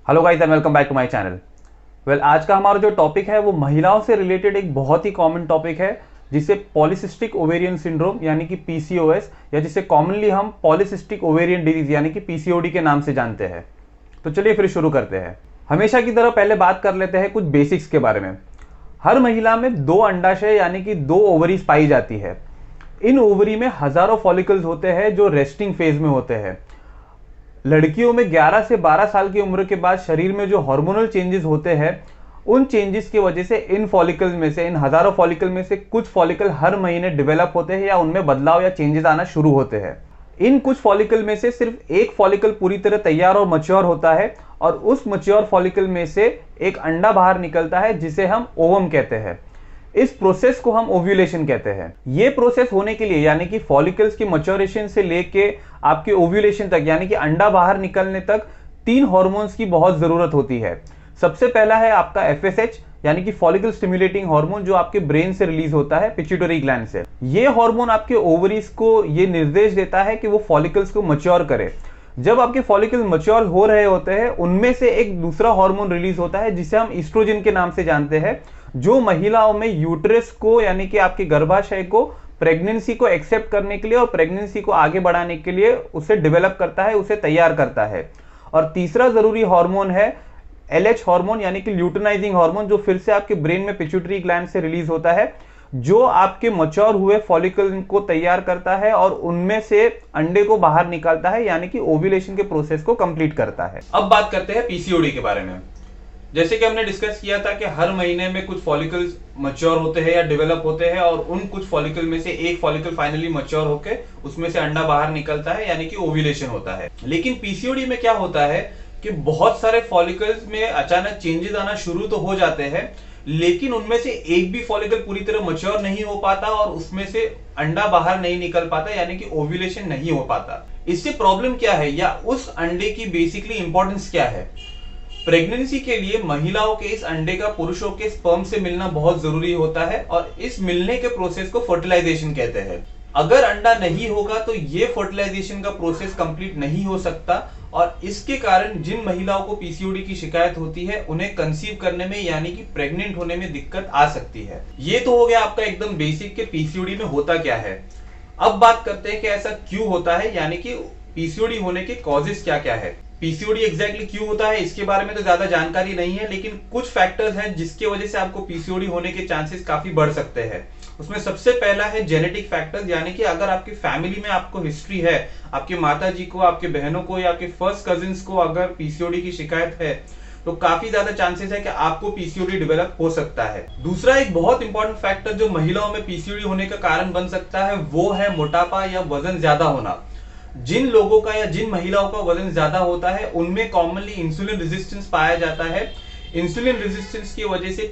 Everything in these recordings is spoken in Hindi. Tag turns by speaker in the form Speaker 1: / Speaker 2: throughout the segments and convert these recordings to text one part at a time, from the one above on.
Speaker 1: Hello guys and welcome back to my channel. आज का हमारा जो टॉपिक है वो महिलाओं से रिलेटेड एक बहुत ही कॉमन टॉपिक है, जिसे पॉलीसिस्टिक ओवेरियन सिंड्रोम यानी कि पीसीओएस या जिसे कॉमनली हम पॉलीसिस्टिक ओवेरियन डिजीज यानी कि पीसीओडी के नाम से जानते हैं। तो चलिए फिर शुरू करते हैं। हमेशा की तरह पहले बात कर लेते हैं कुछ बेसिक्स के बारे में। हर महिला में दो अंडाशय यानी कि दो ओवरीज पाई जाती है। इन ओवरी में हजारों फॉलिकल्स होते हैं जो रेस्टिंग फेज में होते हैं। लड़कियों में 11 से 12 साल की उम्र के बाद शरीर में जो हार्मोनल चेंजेस होते हैं, उन चेंजेस की वजह से इन फॉलिकल में से, इन हजारों फॉलिकल में से कुछ फॉलिकल हर महीने डेवलप होते हैं या उनमें बदलाव या चेंजेस आना शुरू होते हैं। इन कुछ फॉलिकल में से सिर्फ एक फॉलिकल पूरी तरह तैयार और मैच्योर होता है और उस मैच्योर फॉलिकल में से एक अंडा बाहर निकलता है जिसे हम ओवम कहते हैं। इस प्रोसेस को हम ओव्यूलेशन कहते हैं। ये प्रोसेस होने के लिए यानी कि फॉलिकल्स की मैच्योरेशन से लेके आपके ओव्यूलेशन तक यानी कि अंडा बाहर निकलने तक 3 हार्मोन्स की बहुत जरूरत होती है। सबसे पहला है आपका एफएसएच यानी कि फॉलिकल स्टिमुलेटिंग हार्मोन, जो आपके ब्रेन से रिलीज होता है पिट्यूटरी ग्लैंड से। ये हार्मोन आपके ओवरीज को ये निर्देश देता है कि वो फॉलिकल्स को मैच्योर करे। जब आपके फॉलिकल्स मैच्योर हो रहे होते हैं, उनमें से एक दूसरा हार्मोन रिलीज होता है जिसे हम ईस्ट्रोजन के नाम से जानते हैं, जो महिलाओं में यूट्रस को यानी कि आपके गर्भाशय को प्रेगनेंसी को एक्सेप्ट करने के लिए और प्रेगनेंसी को आगे बढ़ाने के लिए उसे डेवलप करता है, उसे तैयार करता है। और तीसरा जरूरी हार्मोन है एलएच हार्मोन यानी कि ल्यूटिनाइजिंग हार्मोन, जो फिर से आपके ब्रेन में पिट्यूटरी ग्लैंड से रिलीज होता है, जो आपके मैच्योर हुए फॉलिकल को तैयार करता है और उनमें से अंडे को बाहर निकालता है यानी कि ओव्यूलेशन के प्रोसेस को कंप्लीट करता है। अब बात करते हैं पीसीओडी के बारे में। जैसे कि हमने डिस्कस किया था कि हर महीने में कुछ फॉलिकल्स मैच्योर होते हैं या डेवलप होते हैं और उन कुछ फॉलिकल में से एक फॉलिकल फाइनली मैच्योर होकर उसमें से अंडा बाहर निकलता है यानी कि ओव्यूलेशन होता है। लेकिन पीसीओडी में क्या होता है कि बहुत सारे फॉलिकल्स में अचानक चेंजेस आना शुरू तो हो जाते हैं, लेकिन उनमें से एक भी फॉलिकल पूरी तरह मैच्योर नहीं हो पाता और उसमें से अंडा बाहर नहीं निकल पाता यानी कि ओव्यूलेशन नहीं हो पाता। इससे प्रॉब्लम क्या है या उस अंडे की बेसिकली इंपॉर्टेंस क्या है? प्रेगनेंसी के लिए महिलाओं के इस अंडे का पुरुषों के स्पर्म से मिलना बहुत जरूरी होता है और इस मिलने के प्रोसेस को फर्टिलाइजेशन कहते हैं। अगर अंडा नहीं होगा तो ये फर्टिलाइजेशन का प्रोसेस कंप्लीट नहीं हो सकता और इसके कारण जिन महिलाओं को पीसीओडी की शिकायत होती है उन्हें कंसीव करने में यानी कि प्रेग्नेंट होने में दिक्कत आ सकती है। ये तो हो गया आपका एकदम बेसिक के पीसीओडी में होता क्या है। अब बात करते हैं कि ऐसा क्यों होता है यानी कि पीसीओडी होने के कॉजेस क्या क्या है। पीसीओडी एग्जैक्टली क्यों होता है इसके बारे में तो ज्यादा जानकारी नहीं है, लेकिन कुछ फैक्टर्स हैं जिसकी वजह से आपको पीसीओडी होने के चांसेस काफी बढ़ सकते हैं। उसमें सबसे पहला है जेनेटिक फैक्टर्स, यानी कि अगर आपकी फैमिली में आपको हिस्ट्री है, आपके माता जी को, आपके बहनों को या आपके फर्स्ट कजिन्स को अगर पीसीओडी की शिकायत है तो काफी ज्यादा चांसेस है कि आपको पीसीओडी डेवलप हो सकता है। दूसरा एक बहुत इंपॉर्टेंट फैक्टर जो महिलाओं में पीसीओडी होने का कारण बन सकता है वो है मोटापा या वजन ज्यादा होना। जिन लोगों का या जिन महिलाओं का वजन ज्यादा होता है उनमें कॉमनली इंसुलिन रेजिस्टेंस पाया जाता है। इंसुलिन रेजिस्टेंस की वजह से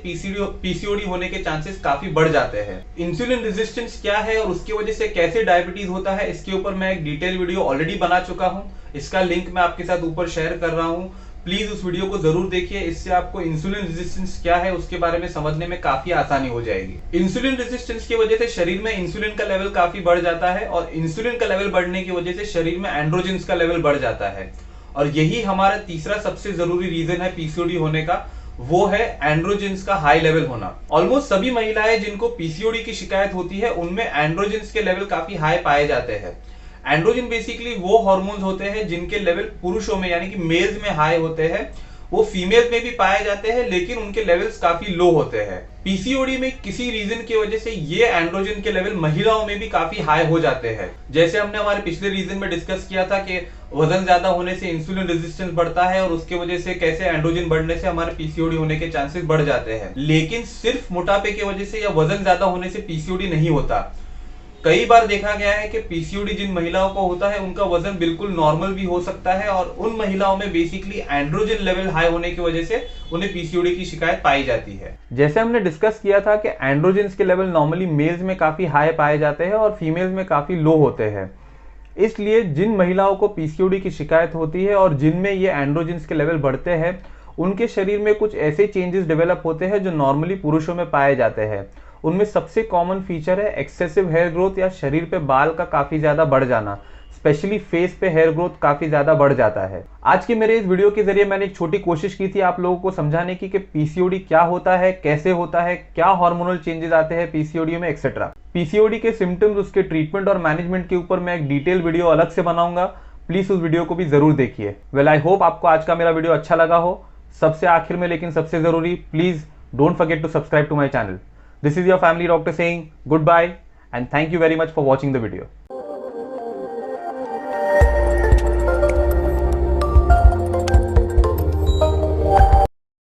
Speaker 1: पीसीओडी होने के चांसेस काफी बढ़ जाते हैं। इंसुलिन रेजिस्टेंस क्या है और उसकी वजह से कैसे डायबिटीज होता है, इसके ऊपर मैं एक डिटेल वीडियो ऑलरेडी बना चुका हूं। इसका लिंक मैं आपके साथ ऊपर शेयर कर रहा हूं, प्लीज उस वीडियो को जरूर देखिए। इससे आपको इंसुलिन रेजिस्टेंस क्या है उसके बारे में समझने में काफी आसानी हो जाएगी। इंसुलिन रेजिस्टेंस की वजह से शरीर में इंसुलिन का लेवल काफी बढ़ जाता है और इंसुलिन का लेवल बढ़ने की वजह से शरीर में एंड्रोजेंस का लेवल बढ़ जाता है और यही हमारा तीसरा सबसे जरूरी रीजन है पीसीओडी होने का, वो है एंड्रोजेंस का हाई लेवल होना। ऑलमोस्ट सभी महिलाएं जिनको पीसीओडी की शिकायत होती है उनमें एंड्रोजेंस के लेवल काफी हाई पाए जाते हैं। एंड्रोजन बेसिकली वो हार्मोन्स होते हैं जिनके लेवल पुरुषों में यानी कि मेल्स में हाई होते हैं, वो फीमेल्स में भी पाए जाते हैं लेकिन उनके लेवल्स काफी लो होते हैं। पीसीओडी में किसी रीजन की वजह से ये एंड्रोजन के लेवल महिलाओं में भी काफी हाई हो जाते हैं। जैसे हमने हमारे पिछले रीजन में डिस्कस किया था कि वजन ज्यादा होने से इंसुलिन रेजिस्टेंस बढ़ता है और उसके वजह से कैसे एंड्रोजन बढ़ने से हमारे पीसीओडी होने के चांसेस बढ़ जाते हैं। लेकिन सिर्फ मोटापे की वजह से या वजन ज्यादा होने से पीसीओडी नहीं होता। कई बार देखा गया है कि पीसीओडी जिन महिलाओं को होता है उनका वजन बिल्कुल नॉर्मल भी हो सकता है और उन महिलाओं में बेसिकली एंड्रोजन लेवल हाई होने की वजह से उन्हें पीसीओडी की शिकायत पाई जाती है। जैसे हमने डिस्कस किया था कि एंड्रोजेंस के लेवल नॉर्मली मेल्स में काफी हाई पाए जाते हैं और फीमेल्स में काफी लो होते हैं। इसलिए जिन महिलाओं को पीसीओडी की शिकायत होती है और जिनमें ये एंड्रोजेंस के लेवल बढ़ते हैं उनके शरीर में कुछ ऐसे चेंजेस डेवलप होते हैं जो नॉर्मली पुरुषों में पाए जाते हैं। उनमें सबसे कॉमन फीचर है एक्सेसिव हेयर ग्रोथ या शरीर पे बाल का काफी ज्यादा बढ़ जाना। स्पेशली फेस पे हेयर ग्रोथ काफी ज्यादा बढ़ जाता है। आज के मेरे इस वीडियो के जरिए मैंने एक छोटी कोशिश की थी आप लोगों को समझाने की कि पीसीओडी क्या होता है, कैसे होता है, क्या हार्मोनल चेंजेस आते हैं पीसीओडी में, एक्सेट्रा। पीसीओडी के सिम्टम्स, उसके ट्रीटमेंट और मैनेजमेंट के ऊपर मैं एक डिटेल वीडियो अलग से बनाऊंगा, प्लीज उस वीडियो को भी जरूर देखिए। वेल, आई होप आपको आज का मेरा वीडियो अच्छा लगा हो। सबसे आखिर में लेकिन सबसे जरूरी, please don't forget to subscribe to my channel. This is your family doctor saying goodbye and thank you very much for watching the video.